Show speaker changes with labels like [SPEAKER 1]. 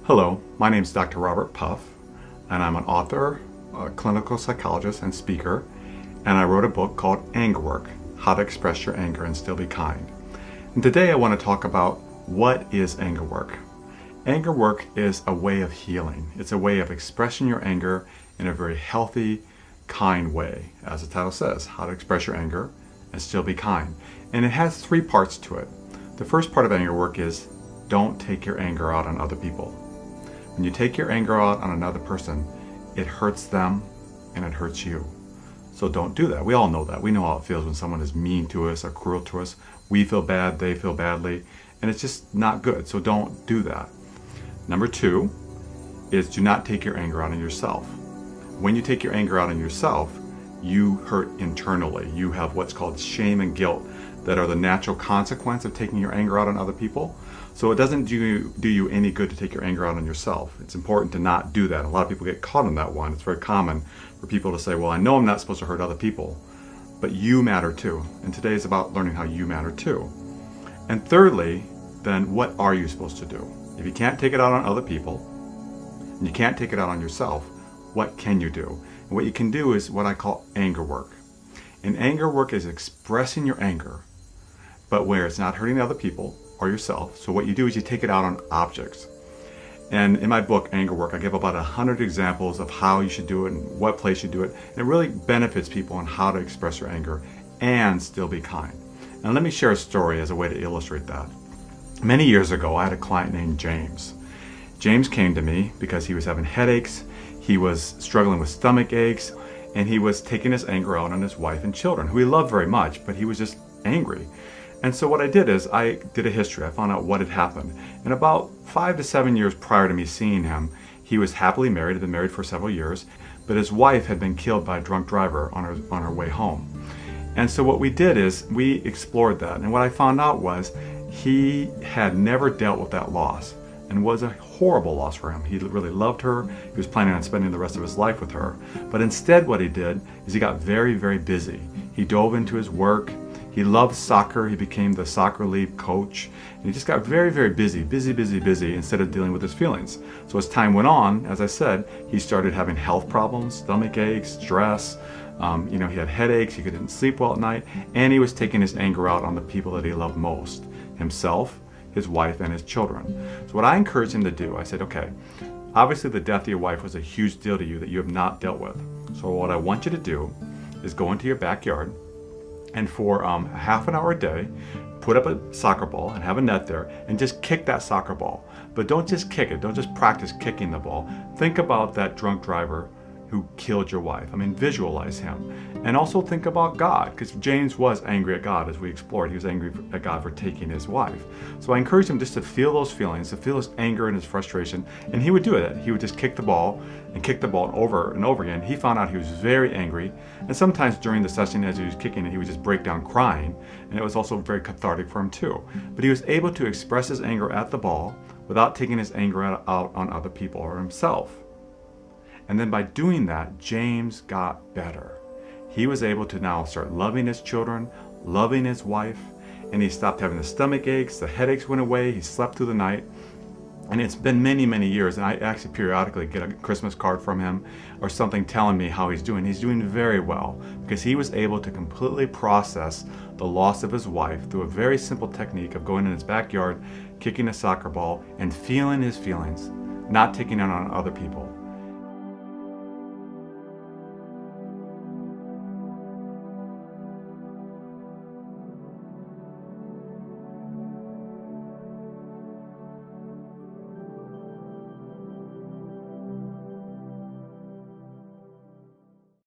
[SPEAKER 1] Hello, my name is Dr. Robert Puff, and I'm an author, a clinical psychologist, and speaker, and I wrote a book called Anger Work: How to Express Your Anger and Still Be Kind. And today I want to talk about what is anger work. Anger work is a way of healing. It's a way of expressing your anger in a very healthy, kind way. As the title says, how to express your anger and still be kind. And it has three parts to it. The first part of anger work is don't take your anger out on other people. When you take your anger out on another person, it hurts them and it hurts you. So don't do that. We all know that. We know how it feels when someone is mean to us or cruel to us. We feel bad, they feel badly, and it's just not good. So don't do that. Number two is do not take your anger out on yourself. When you take your anger out on yourself, you hurt internally. You have what's called shame and guilt that are the natural consequence of taking your anger out on other people. So it doesn't do you any good to take your anger out on yourself. It's important to not do that. A lot of people get caught in that one. It's very common for people to say, well, I know I'm not supposed to hurt other people, but you matter too. And today is about learning how you matter too. And thirdly, then what are you supposed to do? If you can't take it out on other people, and you can't take it out on yourself, what can you do? And what you can do is what I call anger work. And anger work is expressing your anger, but where it's not hurting other people or yourself. So what you do is you take it out on objects. And in my book, Anger Work, I give about 100 examples of how you should do it and what place you do it. And it really benefits people on how to express your anger and still be kind. And let me share a story as a way to illustrate that. Many years ago, I had a client named James. James came to me because he was having headaches, he was struggling with stomach aches, and he was taking his anger out on his wife and children, who he loved very much, but he was just angry. And so what I did is I did a history. I found out what had happened. And about 5 to 7 years prior to me seeing him, he was happily married, had been married for several years, but his wife had been killed by a drunk driver on her way home. And so what we did is we explored that. And what I found out was he had never dealt with that loss and was a horrible loss for him. He really loved her. He was planning on spending the rest of his life with her. But instead what he did is he got very, very busy. He dove into his work. He loved soccer. He became the soccer league coach. And he just got very, very busy instead of dealing with his feelings. So as time went on, as I said, he started having health problems, stomach aches, stress. He had headaches. He couldn't sleep well at night. And he was taking his anger out on the people that he loved most, himself, his wife, and his children. So what I encouraged him to do, I said, okay, obviously the death of your wife was a huge deal to you that you have not dealt with. So what I want you to do is go into your backyard and for half an hour a day, put up a soccer ball and have a net there and just kick that soccer ball. But don't just kick it. Don't just practice kicking the ball. Think about that drunk driver who killed your wife. Visualize him. And also think about God, because James was angry at God as we explored. He was angry at God for taking his wife. So I encouraged him just to feel those feelings, to feel his anger and his frustration, and he would do it. He would just kick the ball over and over again. He found out he was very angry, and sometimes during the session as he was kicking it, he would just break down crying, and it was also very cathartic for him too. But he was able to express his anger at the ball without taking his anger out on other people or himself. And then by doing that, James got better. He was able to now start loving his children, loving his wife, and he stopped having the stomach aches, the headaches went away, he slept through the night. And it's been many, many years, and I actually periodically get a Christmas card from him or something telling me how he's doing. He's doing very well because he was able to completely process the loss of his wife through a very simple technique of going in his backyard, kicking a soccer ball, and feeling his feelings, not taking it on other people.